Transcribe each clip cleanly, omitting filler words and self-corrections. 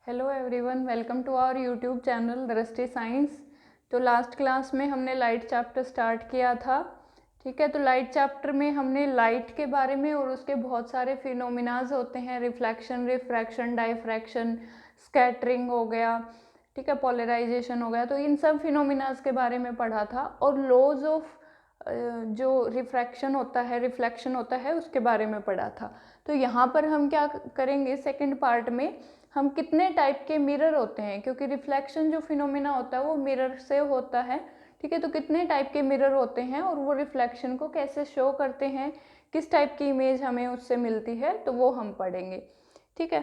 Hello everyone, welcome to our YouTube channel Drishti science. तो last class में हमने light chapter start किया था। ठीक है, तो लाइट चैप्टर में हमने लाइट के बारे में और उसके बहुत सारे फिनोमिनाज होते हैं, रिफ्लेक्शन, रिफ्रैक्शन, डायफ्रैक्शन, स्कैटरिंग हो गया, ठीक है, पोलराइजेशन हो गया। तो इन सब फिनोमिनाज के बारे में पढ़ा था और लॉज ऑफ जो रिफ्रैक्शन होता है, रिफ्लेक्शन होता है, उसके बारे में पढ़ा था। तो यहाँ पर हम क्या करेंगे, सेकंड पार्ट में हम कितने टाइप के मिरर होते हैं, क्योंकि रिफ्लेक्शन जो फिनोमिना होता है वो मिरर से होता है। ठीक है, तो कितने टाइप के मिरर होते हैं और वो रिफ्लेक्शन को कैसे शो करते हैं, किस टाइप की इमेज हमें उससे मिलती है, तो वो हम पढ़ेंगे। ठीक है,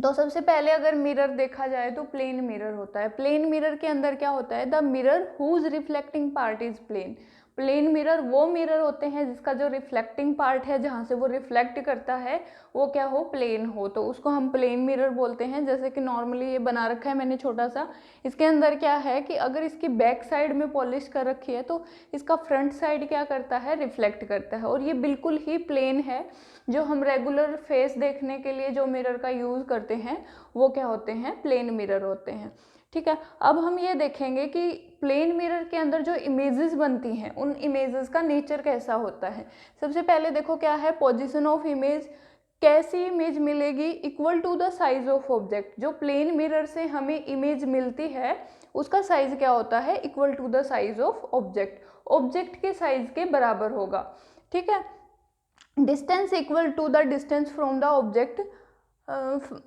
तो सबसे पहले अगर मिरर देखा जाए तो प्लेन मिरर होता है। प्लेन मिरर के अंदर क्या होता है, the mirror whose reflecting part is plane. Plane mirror वो मिरर होते हैं जिसका जो रिफ्लेक्टिंग पार्ट है, जहाँ से वो रिफ्लेक्ट करता है, वो क्या हो, प्लेन हो, तो उसको हम प्लेन मिरर बोलते हैं। जैसे कि नॉर्मली ये बना रखा है मैंने छोटा सा, इसके अंदर क्या है कि अगर इसकी बैक साइड में पॉलिश कर रखी है तो इसका फ्रंट साइड क्या करता है, रिफ्लेक्ट करता है, और ये बिल्कुल ही प्लेन है। जो हम रेगुलर फेस देखने के लिए जो मिरर का यूज़ करते हैं वो क्या होते हैं, प्लेन मिरर होते हैं। ठीक है, अब हम ये देखेंगे कि प्लेन मिरर के अंदर जो इमेजेस बनती हैं उन इमेजेस का नेचर कैसा होता है। सबसे पहले देखो क्या है, पोजीशन ऑफ इमेज। कैसी इमेज मिलेगी, equal to the size of object. जो प्लेन मिरर से हमें इमेज मिलती है उसका साइज क्या होता है, equal to the size of object. Object के साइज के बराबर होगा। ठीक है, distance equal to the distance from the object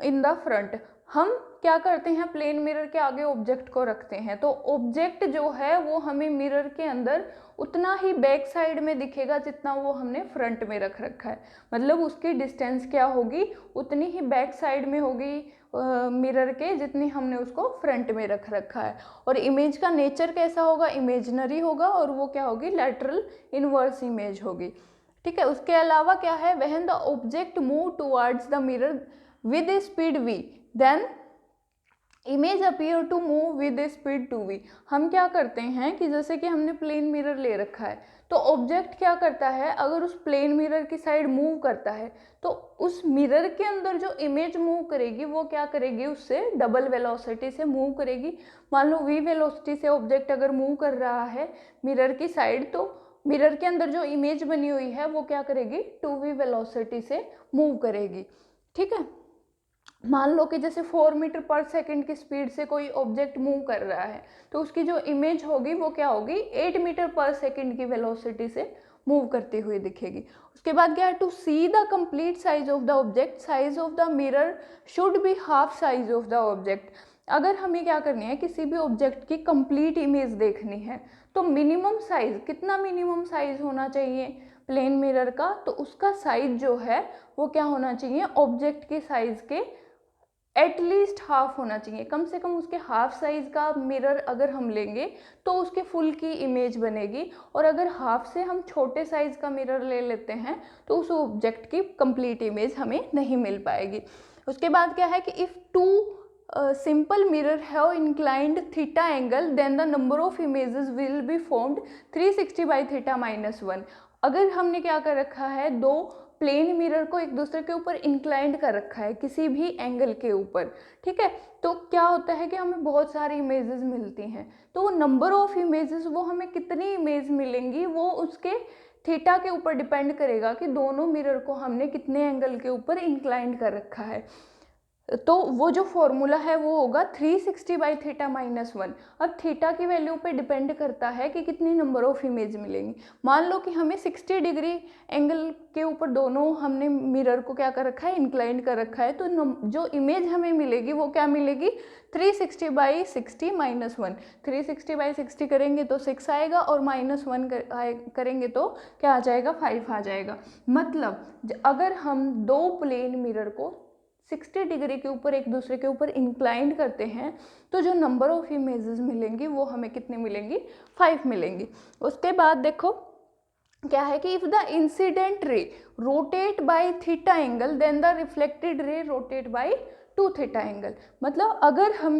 in the front. हम क्या करते हैं, प्लेन मिरर के आगे ऑब्जेक्ट को रखते हैं, तो ऑब्जेक्ट जो है वो हमें मिरर के अंदर उतना ही बैक साइड में दिखेगा जितना वो हमने फ्रंट में रख रखा है। मतलब उसकी डिस्टेंस क्या होगी, उतनी ही बैक साइड में होगी मिरर के जितनी हमने उसको फ्रंट में रख रखा है। और इमेज का नेचर कैसा होगा, इमेजनरी होगा, और वो क्या होगी, लैटरल इनवर्स इमेज होगी। ठीक है, उसके अलावा क्या है, when the object move towards the mirror with speed v, then image appear to move with speed 2v। हम क्या करते हैं कि जैसे कि हमने प्लेन मिरर ले रखा है, तो ऑब्जेक्ट क्या करता है, अगर उस प्लेन मिरर की साइड मूव करता है तो उस मिरर के अंदर जो इमेज मूव करेगी वो क्या करेगी, उससे डबल वेलोसिटी से मूव करेगी। मान लो v वेलोसिटी से ऑब्जेक्ट अगर मूव कर रहा है मिरर की साइड, तो मिरर के अंदर जो इमेज बनी हुई है वो क्या करेगी, 2v वेलोसिटी से मूव करेगी। ठीक है, मान लो कि जैसे 4 मीटर पर सेकंड की स्पीड से कोई ऑब्जेक्ट मूव कर रहा है, तो उसकी जो इमेज होगी वो क्या होगी, 8 मीटर पर सेकंड की वेलोसिटी से मूव करती हुई दिखेगी। उसके बाद क्या है, to see the complete size of the object, size of the mirror should be half size of the object. अगर हमें क्या करनी है, किसी भी ऑब्जेक्ट की कंप्लीट इमेज देखनी है, तो मिनिमम साइज, कितना मिनिमम साइज होना चाहिए प्लेन मिरर का, तो उसका साइज जो है वो क्या होना चाहिए, ऑब्जेक्ट के साइज के एटलीस्ट हाफ होना चाहिए। कम से कम उसके हाफ साइज का मिरर अगर हम लेंगे तो उसके फुल की इमेज बनेगी, और अगर हाफ से हम छोटे साइज का मिरर ले लेते हैं तो उस ऑब्जेक्ट की कंप्लीट इमेज हमें नहीं मिल पाएगी। उसके बाद क्या है कि if two simple mirror have inclined theta angle, then the number of images will be formed 360 by theta -1। अगर हमने क्या कर रखा है, दो प्लेन मिरर को एक दूसरे के ऊपर इंक्लाइंड कर रखा है किसी भी एंगल के ऊपर, ठीक है, तो क्या होता है कि हमें बहुत सारी इमेजेस मिलती हैं। तो वो नंबर ऑफ इमेजेस, वो हमें कितनी इमेज मिलेंगी, वो उसके थीटा के ऊपर डिपेंड करेगा कि दोनों मिरर को हमने कितने एंगल के ऊपर इंक्लाइंड कर रखा है। तो वो जो फॉर्मूला है वो होगा 360 बाई थीटा -1। अब थीटा की वैल्यू पे डिपेंड करता है कि कितनी नंबर ऑफ इमेज मिलेंगी। मान लो कि हमें 60 डिग्री एंगल के ऊपर दोनों हमने मिरर को क्या कर रखा है, इंक्लाइन कर रखा है, तो जो इमेज हमें मिलेगी वो क्या मिलेगी, 360 बाई 60 -1। 360 बाई 60 करेंगे तो 6 आएगा, और -1 करेंगे तो क्या आ जाएगा, 5 आ जाएगा। मतलब अगर हम दो प्लेन मिरर को 60 डिग्री के ऊपर एक दूसरे के ऊपर इंक्लाइंड करते हैं, तो जो नंबर ऑफ इमेजेस मिलेंगी वो हमें कितनी मिलेंगी, 5 मिलेंगी। उसके बाद देखो क्या है कि if the incident ray rotate by theta angle, then the reflected ray rotate by 2 theta angle. मतलब अगर हम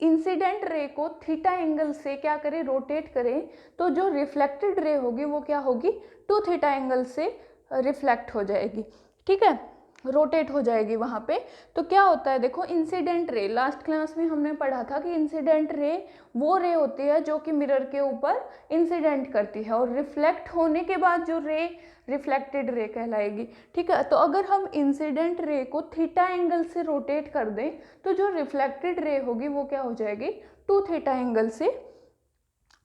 इंसिडेंट रे को थीटा एंगल से क्या करें, रोटेट करें, तो जो रिफ्लेक्टेड रे होगी वो क्या होगी, 2 थीटा एंगल से रिफ्लेक्ट हो जाएगी। ठीक है, रोटेट हो जाएगी वहाँ पे। तो क्या होता है देखो, इंसिडेंट रे, लास्ट क्लास में हमने पढ़ा था कि इंसिडेंट रे वो रे होती है जो कि मिरर के ऊपर इंसिडेंट करती है, और रिफ्लेक्ट होने के बाद जो रे रिफ्लेक्टेड रे कहलाएगी। ठीक है, तो अगर हम इंसिडेंट रे को थीटा एंगल से रोटेट कर दें तो जो रिफ्लेक्टेड रे होगी वो क्या हो जाएगी, 2 थीटा एंगल से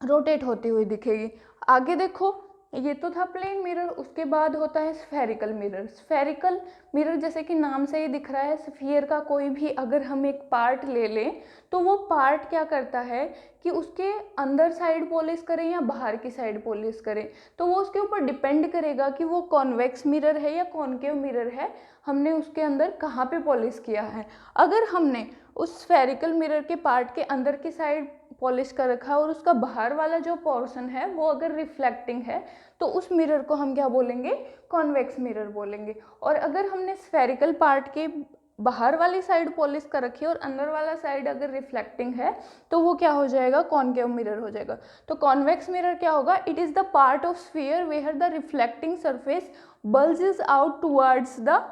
रोटेट होती हुई दिखेगी। आगे देखो, ये तो था प्लेन मिरर, उसके बाद होता है स्फेरिकल मिरर। स्फेरिकल मिरर जैसे कि नाम से ही दिख रहा है, स्फीयर का कोई भी अगर हम एक पार्ट ले लें तो वो पार्ट क्या करता है कि उसके अंदर साइड पॉलिश करें या बाहर की साइड पॉलिश करें, तो वो उसके ऊपर डिपेंड करेगा कि वो कॉन्वेक्स मिरर है या कॉनकेव मिरर है, हमने उसके अंदर कहाँ पे पॉलिश किया है। अगर हमने उस स्फेरिकल मिरर के पार्ट के अंदर की साइड पॉलिश कर रखा है और उसका बाहर वाला जो पोर्शन है वो अगर रिफ्लेक्टिंग है तो उस मिरर को हम क्या बोलेंगे, कॉन्वेक्स मिरर बोलेंगे। और अगर हमने स्फेरिकल पार्ट के बाहर वाली साइड पॉलिश कर रखी है और अंदर वाला साइड अगर रिफ्लेक्टिंग है तो वो क्या हो जाएगा, कॉनकेव मिरर हो जाएगा। तो कॉन्वेक्स मिरर क्या होगा, it is the part of sphere where the reflecting surface bulges out towards the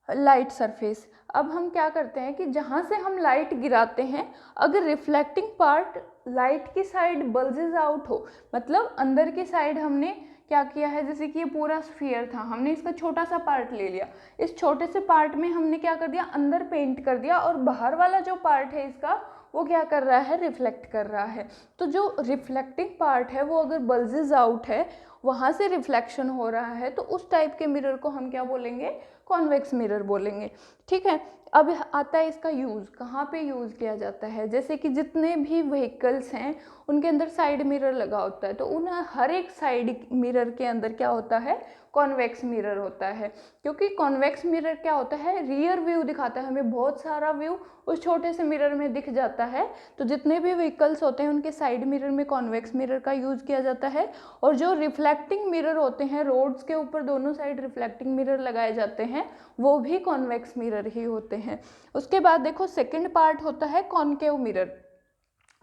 light surface. अब हम क्या करते हैं कि जहाँ से हम लाइट गिराते हैं, अगर रिफ्लेक्टिंग पार्ट लाइट की साइड बल्जेस आउट हो, मतलब अंदर की साइड हमने क्या किया है, जैसे कि ये पूरा स्फीयर था, हमने इसका छोटा सा पार्ट ले लिया, इस छोटे से पार्ट में हमने क्या कर दिया, अंदर पेंट कर दिया, और बाहर वाला जो पार्ट है इसका वो क्या कर रहा है, रिफ्लेक्ट कर रहा है। तो जो रिफ्लेक्टिंग पार्ट है वो अगर बल्जेस आउट है, वहाँ से रिफ्लेक्शन हो रहा है, तो उस टाइप के मिरर को हम क्या बोलेंगे, कॉन्वेक्स मिरर बोलेंगे। ठीक है, अब आता है इसका यूज़, कहाँ पे यूज़ किया जाता है। जैसे कि जितने भी व्हीकल्स हैं उनके अंदर साइड मिरर लगा होता है, तो उन हर एक साइड मिरर के अंदर क्या होता है, कॉन्वेक्स मिरर होता है। क्योंकि कॉन्वेक्स मिरर क्या होता है, रियर व्यू दिखाता है, हमें बहुत सारा व्यू उस छोटे से मिरर में दिख जाता है। तो जितने भी व्हीकल्स होते हैं उनके साइड मिरर में कॉन्वेक्स मिरर का यूज़ किया जाता है। और जो रिफ्लेक्टिंग मिरर होते हैं, रोड्स के ऊपर दोनों साइड रिफ्लेक्टिंग मिरर लगाए जाते हैं, वो भी कॉन्वेक्स मिरर ही होते हैं। उसके बाद देखो, सेकंड पार्ट होता है कॉनकेव मिरर।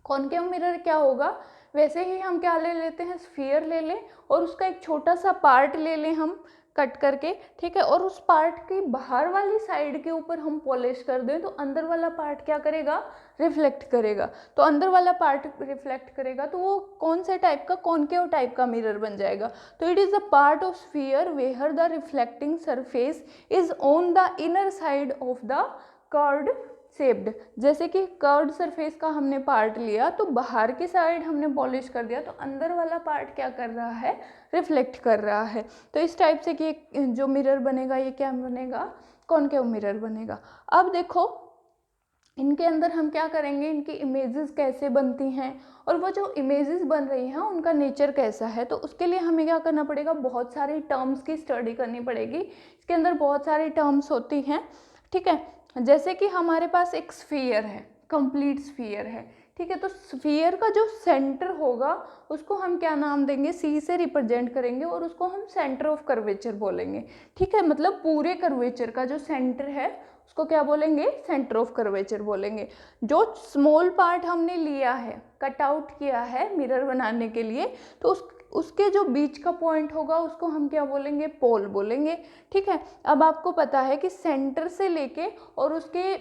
कॉनकेव मिरर क्या होगा, वैसे ही हम क्या ले लेते हैं, स्फीयर ले लें और उसका एक छोटा सा पार्ट ले लें हम कट करके, ठीक है, और उस पार्ट की बाहर वाली साइड के ऊपर हम पॉलिश कर दें, तो अंदर वाला पार्ट क्या करेगा, रिफ्लेक्ट करेगा। तो अंदर वाला पार्ट रिफ्लेक्ट करेगा तो वो कौन से टाइप का, कॉनकेव टाइप का मिरर बन जाएगा। तो it is the part of sphere where the reflecting surface is on the inner side of the curved shaped. जैसे कि कर्व्ड सरफेस का हमने पार्ट लिया तो बाहर की साइड हमने पॉलिश कर दिया, तो अंदर वाला पार्ट क्या कर रहा है, रिफ्लेक्ट कर रहा है। तो इस टाइप से कि जो मिरर बनेगा ये क्या बनेगा, कॉनकेव मिरर बनेगा। अब देखो इनके अंदर हम क्या करेंगे, इनकी इमेजेस कैसे बनती हैं और वो जो इमेजेस बन रही हैं उनका नेचर कैसा है। तो उसके लिए हमें क्या करना पड़ेगा, बहुत सारी टर्म्स की स्टडी करनी पड़ेगी। इसके अंदर बहुत सारी टर्म्स होती हैं, ठीक है। जैसे कि हमारे पास एक स्फीयर है, कंप्लीट स्फीयर है, ठीक है। तो स्फीयर का जो सेंटर होगा उसको हम क्या नाम देंगे, सी से रिप्रेजेंट करेंगे और उसको हम सेंटर ऑफ कर्वेचर बोलेंगे, ठीक है। मतलब पूरे कर्वेचर का जो सेंटर है उसको क्या बोलेंगे, सेंटर ऑफ कर्वेचर बोलेंगे। जो स्मॉल पार्ट हमने लिया है, कट आउट किया है मिरर बनाने के लिए, तो उसके जो बीच का पॉइंट होगा उसको हम क्या बोलेंगे, पोल बोलेंगे, ठीक है। अब आपको पता है कि सेंटर से लेके और उसके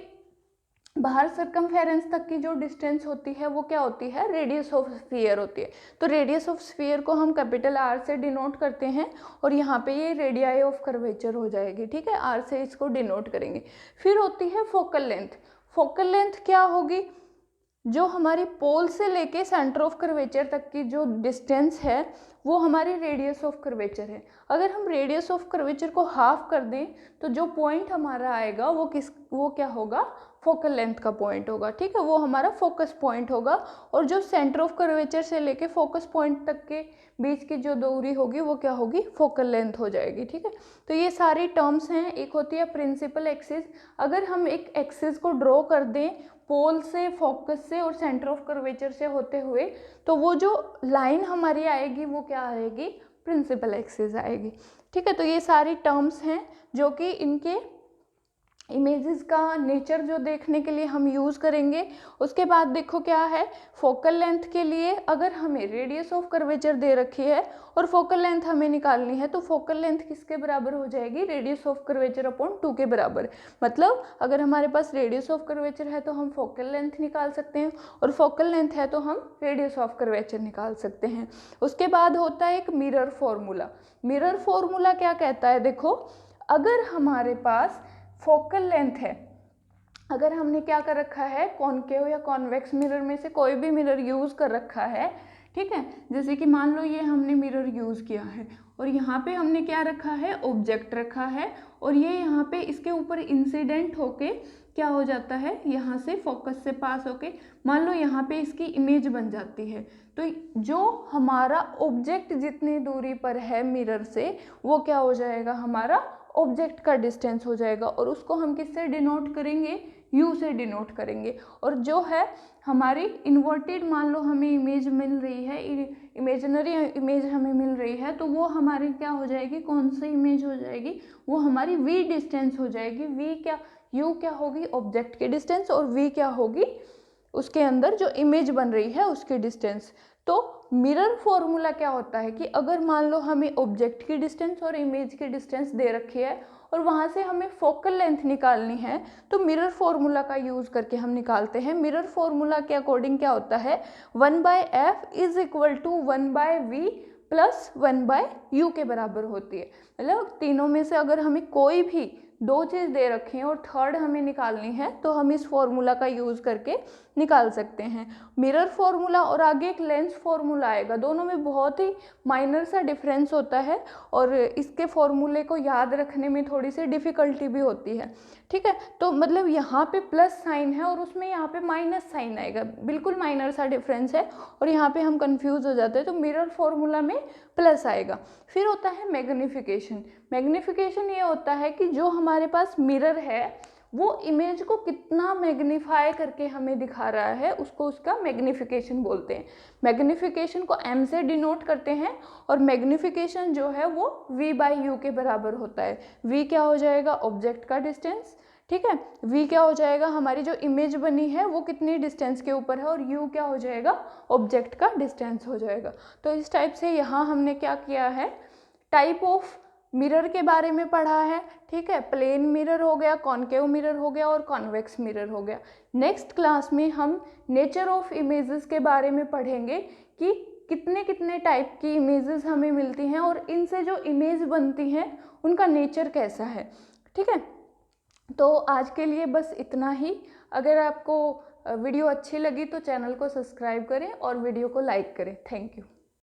बाहर सर्कमफेरेंस तक की जो डिस्टेंस होती है वो क्या होती है, रेडियस ऑफ स्फीयर होती है। तो रेडियस ऑफ स्फीयर को हम कैपिटल आर से डिनोट करते हैं और यहाँ पे ये रेडियाई ऑफ कर्वेचर हो जाएगी, ठीक है, आर से इसको डिनोट करेंगे। फिर होती है फोकल लेंथ। फोकल लेंथ क्या होगी, जो हमारी पोल से लेके सेंटर ऑफ कर्वेचर तक की जो डिस्टेंस है वो हमारी रेडियस ऑफ कर्वेचर है। अगर हम रेडियस ऑफ कर्वेचर को हाफ कर दें तो जो पॉइंट हमारा आएगा वो क्या होगा, फोकल लेंथ का पॉइंट होगा, ठीक है, वो हमारा फोकस पॉइंट होगा। और जो सेंटर ऑफ कर्वेचर से लेके फोकस पॉइंट तक के बीच की जो दूरी होगी वो क्या होगी, फोकल लेंथ हो जाएगी, ठीक है। तो ये सारी टर्म्स हैं। एक होती है प्रिंसिपल एक्सिस। अगर हम एक एक्सिस को ड्रॉ कर दें पोल से, फोकस से और सेंटर ऑफ कर्वेचर से होते हुए, तो वो जो लाइन हमारी आएगी वो क्या आएगी, प्रिंसिपल एक्सिस आएगी, ठीक है। तो ये सारी टर्म्स हैं जो कि इमेजेस का नेचर जो देखने के लिए हम यूज़ करेंगे। उसके बाद देखो क्या है, फोकल लेंथ के लिए अगर हमें रेडियस ऑफ कर्वेचर दे रखी है और फोकल लेंथ हमें निकालनी है, तो फोकल लेंथ किसके बराबर हो जाएगी, रेडियस ऑफ कर्वेचर अपॉन 2 के बराबर। मतलब अगर हमारे पास रेडियस ऑफ कर्वेचर है तो हम फोकल लेंथ निकाल सकते हैं, और फोकल लेंथ है तो हम रेडियस ऑफ कर्वेचर निकाल सकते हैं। उसके बाद होता है एक मिरर फॉर्मूला। मिरर फॉर्मूला क्या कहता है, देखो अगर हमारे पास फोकल लेंथ है, अगर हमने क्या कर रखा है, कॉनकेव या कॉन्वेक्स मिरर में से कोई भी मिरर यूज़ कर रखा है, ठीक है, जैसे कि मान लो ये हमने मिरर यूज़ किया है और यहाँ पे हमने क्या रखा है, ऑब्जेक्ट रखा है, और ये यहाँ पे इसके ऊपर इंसिडेंट होके क्या हो जाता है, यहाँ से फोकस से पास होके मान लो यहाँ पे इसकी इमेज बन जाती है। तो जो हमारा ऑब्जेक्ट जितनी दूरी पर है मिरर से, वो क्या हो जाएगा, हमारा ऑब्जेक्ट का डिस्टेंस हो जाएगा, और उसको हम किससे डिनोट करेंगे, u से डिनोट करेंगे। और जो है हमारी इन्वर्टेड, मान लो हमें इमेज मिल रही है, इमेजिनरी इमेज हमें मिल रही है, तो वो हमारी क्या हो जाएगी, कौन सी इमेज हो जाएगी, वो हमारी v डिस्टेंस हो जाएगी। v क्या, u क्या होगी, ऑब्जेक्ट की डिस्टेंस, और v क्या होगी, उसके अंदर जो इमेज बन रही है उसकी डिस्टेंस। तो मिरर फॉर्मूला क्या होता है कि अगर मान लो हमें ऑब्जेक्ट की डिस्टेंस और इमेज की डिस्टेंस दे रखी है और वहाँ से हमें फोकल लेंथ निकालनी है, तो मिरर फॉर्मूला का यूज़ करके हम निकालते हैं। मिरर फॉर्मूला के अकॉर्डिंग क्या होता है, 1/f is equal to 1/v plus 1/u के बराबर होती है। मतलब तीनों में से अगर हमें कोई भी दो चीज़ दे रखी हैं और थर्ड हमें निकालनी है, तो हम इस फॉर्मूला का यूज़ करके निकाल सकते हैं। मिरर फॉर्मूला और आगे एक लेंस फॉर्मूला आएगा, दोनों में बहुत ही माइनर सा डिफरेंस होता है और इसके फॉर्मूले को याद रखने में थोड़ी सी डिफ़िकल्टी भी होती है, ठीक है। तो मतलब यहाँ पे प्लस साइन है और उसमें यहाँ पे माइनस साइन आएगा, बिल्कुल माइनर सा डिफरेंस है और यहाँ पे हम कंफ्यूज हो जाते हैं। तो मिरर फॉर्मूला में प्लस आएगा। फिर होता है मैग्नीफिकेशन। मैग्नीफिकेशन ये होता है कि जो हमारे पास मिरर है वो इमेज को कितना मैग्नीफाई करके हमें दिखा रहा है, उसको उसका मैग्नीफिकेशन बोलते हैं। मैग्नीफिकेशन को m से डिनोट करते हैं और मैग्नीफिकेशन जो है वो v/u के बराबर होता है। v क्या हो जाएगा, ऑब्जेक्ट का डिस्टेंस, ठीक है, v क्या हो जाएगा, हमारी जो इमेज बनी है वो कितनी डिस्टेंस के ऊपर है, और u क्या हो जाएगा, ऑब्जेक्ट का डिस्टेंस हो जाएगा। तो इस टाइप से यहाँ हमने क्या किया है, टाइप ऑफ मिरर के बारे में पढ़ा है, ठीक है। प्लेन मिरर हो गया, कॉनकेव मिरर हो गया और कॉन्वेक्स मिरर हो गया। नेक्स्ट क्लास में हम नेचर ऑफ इमेजेस के बारे में पढ़ेंगे कि कितने कितने टाइप की इमेजेस हमें मिलती हैं और इनसे जो इमेज बनती हैं उनका नेचर कैसा है, ठीक है। तो आज के लिए बस इतना ही। अगर आपको वीडियो अच्छी लगी तो चैनल को सब्सक्राइब करें और वीडियो को लाइक करें। Thank you.